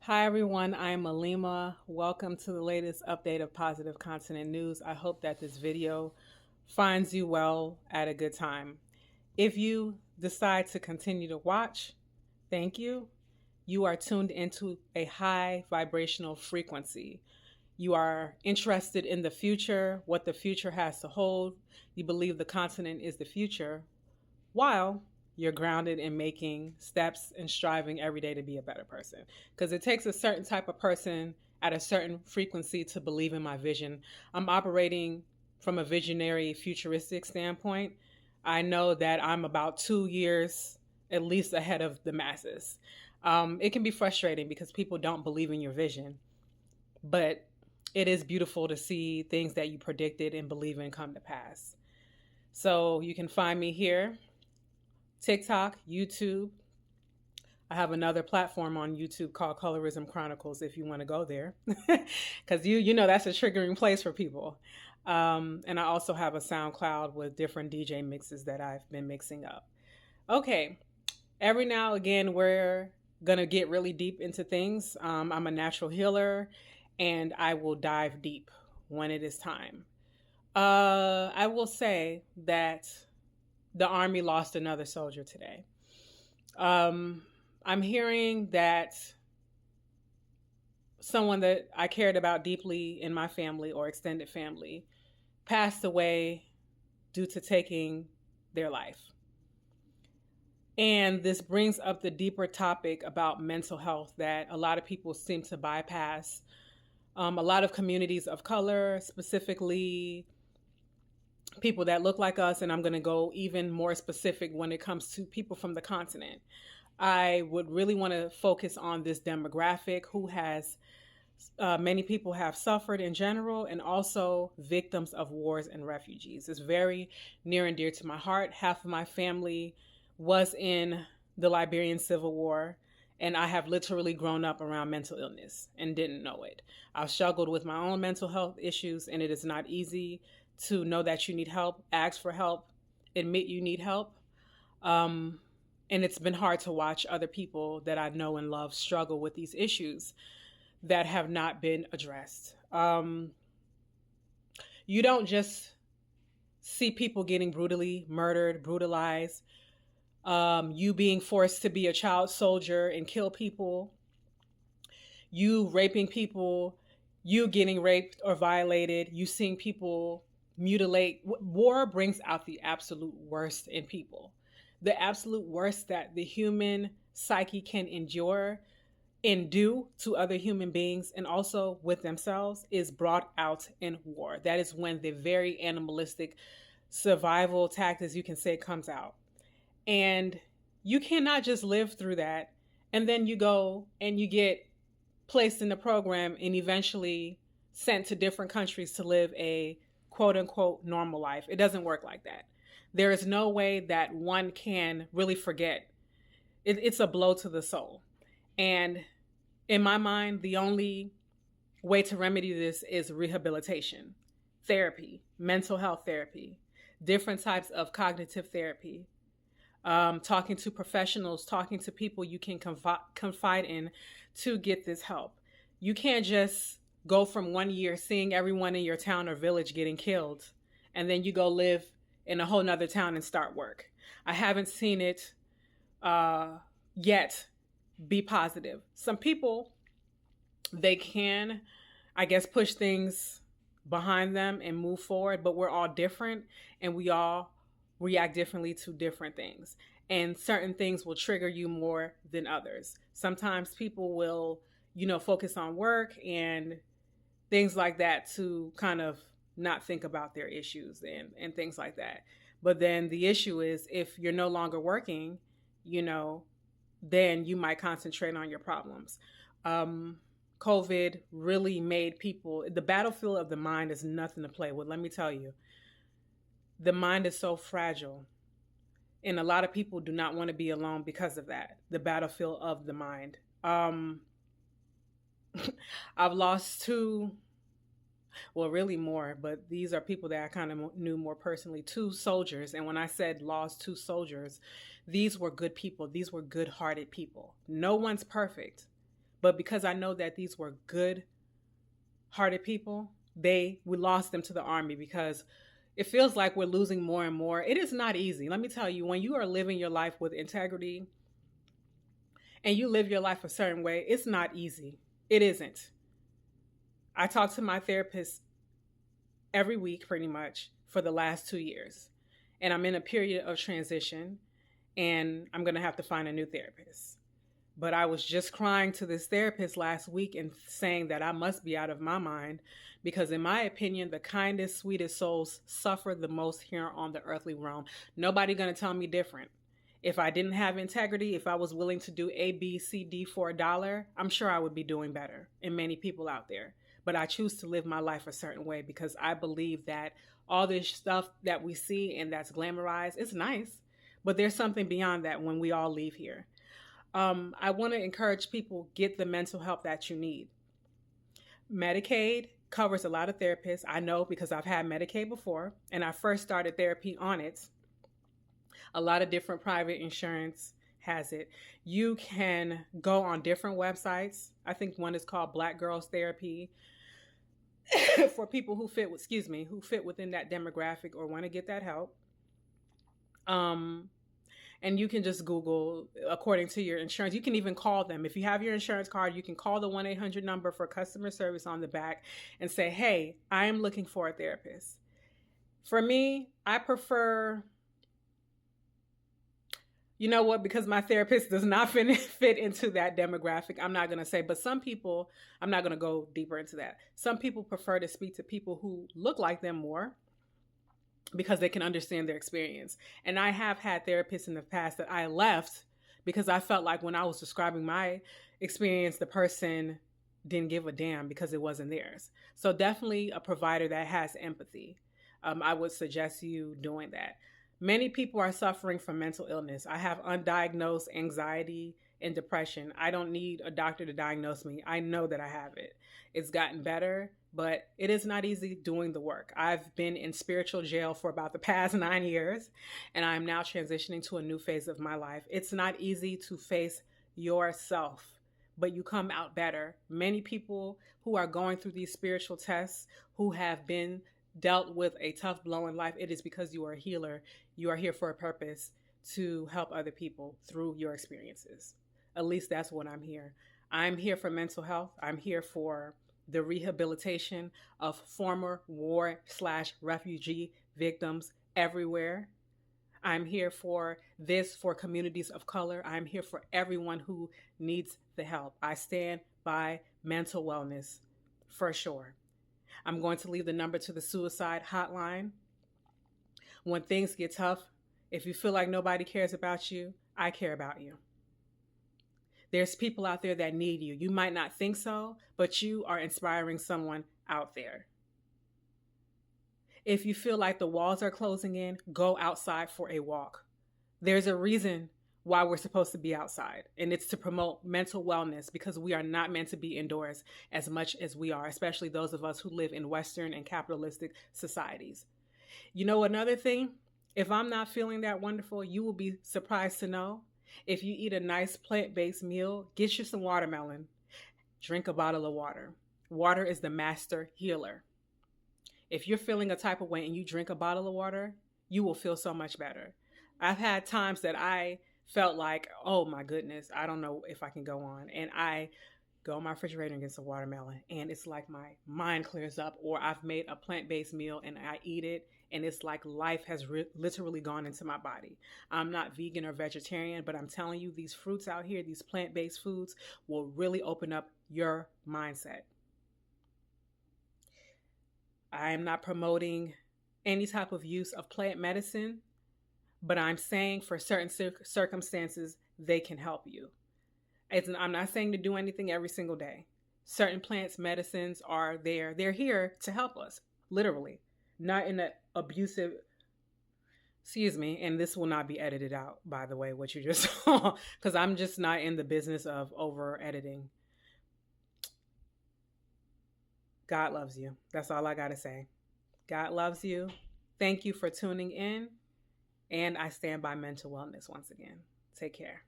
Hi, everyone. I'm Alima. Welcome to the latest update of Positive Continent News. I hope that this video finds you well at a good time. If you decide to continue to watch, thank you. You are tuned into a high vibrational frequency. You are interested in the future, what the future has to hold. You believe the continent is the future, while you're grounded in making steps and striving every day to be a better person. Because it takes a certain type of person at a certain frequency to believe in my vision. I'm operating from a visionary, futuristic standpoint. I know that I'm about 2 years at least ahead of the masses. It can be frustrating because people don't believe in your vision, but it is beautiful to see things that you predicted and believe in come to pass. So you can find me here TikTok, YouTube. I have another platform on YouTube called Colorism Chronicles if you want to go there. Because you know that's a triggering place for people. And I also have a SoundCloud with different DJ mixes that I've been mixing up. Okay, every now and again, we're going to get really deep into things. I'm a natural healer and I will dive deep when it is time. I will say that the Army lost another soldier today. Um, I'm hearing that someone that I cared about deeply in my family or extended family passed away due to taking their life. And this brings up the deeper topic about mental health that a lot of people seem to bypass. A lot of communities of color, specifically people that look like us, and I'm going to go even more specific when it comes to people from the continent. I would really want to focus on this demographic who has many people have suffered in general, and also victims of wars and refugees. It's very near and dear to my heart. Half of my family was in the Liberian Civil War, and I have literally grown up around mental illness and didn't know it. I've struggled with my own mental health issues, and it is not easy to know that you need help, ask for help, admit you need help. Um, and it's been hard to watch other people that I know and love struggle with these issues that have not been addressed. You don't just see people getting brutally murdered, brutalized, you being forced to be a child soldier and kill people, you raping people, you getting raped or violated, you seeing people mutilate. War brings out the absolute worst in people. The absolute worst that the human psyche can endure and do to other human beings and also with themselves is brought out in war. That is when the very animalistic survival tactics, you can say, comes out. And you cannot just live through that and then you go and you get placed in the program and eventually sent to different countries to live a quote unquote normal life. It doesn't work like that. There is no way that one can really forget. It's a blow to the soul. And in my mind, the only way to remedy this is rehabilitation, therapy, mental health therapy, different types of cognitive therapy, talking to professionals, talking to people you can confide in to get this help. You can't just go from 1 year seeing everyone in your town or village getting killed and then you go live in a whole nother town and start work. I haven't seen it yet be positive. Some people, they can, I guess, push things behind them and move forward, but we're all different and we all react differently to different things. And certain things will trigger you more than others. Sometimes people will, focus on work and things like that to kind of not think about their issues and things like that. But then the issue is if you're no longer working, you know, then you might concentrate on your problems. Um, COVID really made people, the battlefield of the mind is nothing to play with. Let me tell you, the mind is so fragile. And a lot of people do not want to be alone because of that, the battlefield of the mind. I've lost two, well, really more, but these are people that I kind of knew more personally, two soldiers. And when I said lost two soldiers, these were good people. These were good hearted people. No one's perfect, But because I know that these were good hearted people, we lost them to the army because it feels like we're losing more and more. It is not easy. Let me tell you, when you are living your life with integrity and you live your life a certain way, it's not easy. It isn't. I talk to my therapist every week pretty much for the last 2 years. And I'm in a period of transition and I'm going to have to find a new therapist. But I was just crying to this therapist last week and saying that I must be out of my mind because, in my opinion, the kindest, sweetest souls suffer the most here on the earthly realm. Nobody going to tell me different. If I didn't have integrity, if I was willing to do A, B, C, D for $1, I'm sure I would be doing better, and many people out there. But I choose to live my life a certain way because I believe that all this stuff that we see and that's glamorized, it's nice, but there's something beyond that when we all leave here. I want to encourage people, get the mental help that you need. Medicaid covers a lot of therapists. I know because I've had Medicaid before and I first started therapy on it. A lot of different private insurance has it. You can go on different websites. I think one is called Black Girls Therapy for people who fit within that demographic or want to get that help. And you can just Google according to your insurance. You can even call them. If you have your insurance card, you can call the 1-800 number for customer service on the back and say, hey, I am looking for a therapist. For me, I prefer, you know what, because my therapist does not fit into that demographic, I'm not going to say, but some people, I'm not going to go deeper into that. Some people prefer to speak to people who look like them more, because they can understand their experience. And I have had therapists in the past that I left because I felt like when I was describing my experience, the person didn't give a damn because it wasn't theirs. So definitely a provider that has empathy. I would suggest you doing that. Many people are suffering from mental illness. I have undiagnosed anxiety and depression. I don't need a doctor to diagnose me. I know that I have it. It's gotten better, but it is not easy doing the work. I've been in spiritual jail for about the past 9 years, and I'm now transitioning to a new phase of my life. It's not easy to face yourself, but you come out better. Many people who are going through these spiritual tests, who have been dealt with a tough blow in life, it is because you are a healer. You are here for a purpose to help other people through your experiences. At least that's what I'm here. I'm here for mental health. I'm here for the rehabilitation of former war/refugee victims everywhere. I'm here for this for communities of color. I'm here for everyone who needs the help. I stand by mental wellness for sure. I'm going to leave the number to the suicide hotline. When things get tough, if you feel like nobody cares about you, I care about you. There's people out there that need you. You might not think so, but you are inspiring someone out there. If you feel like the walls are closing in, go outside for a walk. There's a reason why we're supposed to be outside, and it's to promote mental wellness because we are not meant to be indoors as much as we are, especially those of us who live in Western and capitalistic societies. You know, another thing, if I'm not feeling that wonderful, you will be surprised to know, if you eat a nice plant-based meal, get you some watermelon, drink a bottle of water. Water is the master healer. If you're feeling a type of way and you drink a bottle of water, you will feel so much better. I've had times that I felt like, oh my goodness, I don't know if I can go on. And I go in my refrigerator and get some watermelon. And it's like my mind clears up. Or I've made a plant-based meal and I eat it. And it's like life has literally gone into my body. I'm not vegan or vegetarian, but I'm telling you, these fruits out here, these plant-based foods will really open up your mindset. I am not promoting any type of use of plant medicine, but I'm saying for certain circumstances, they can help you. I'm not saying to do anything every single day. Certain plants, medicines are there. They're here to help us, literally. Not in an abusive, and this will not be edited out, by the way, what you just saw, because I'm just not in the business of over editing. God loves you. That's all I got to say. God loves you. Thank you for tuning in. And I stand by mental wellness once again. Take care.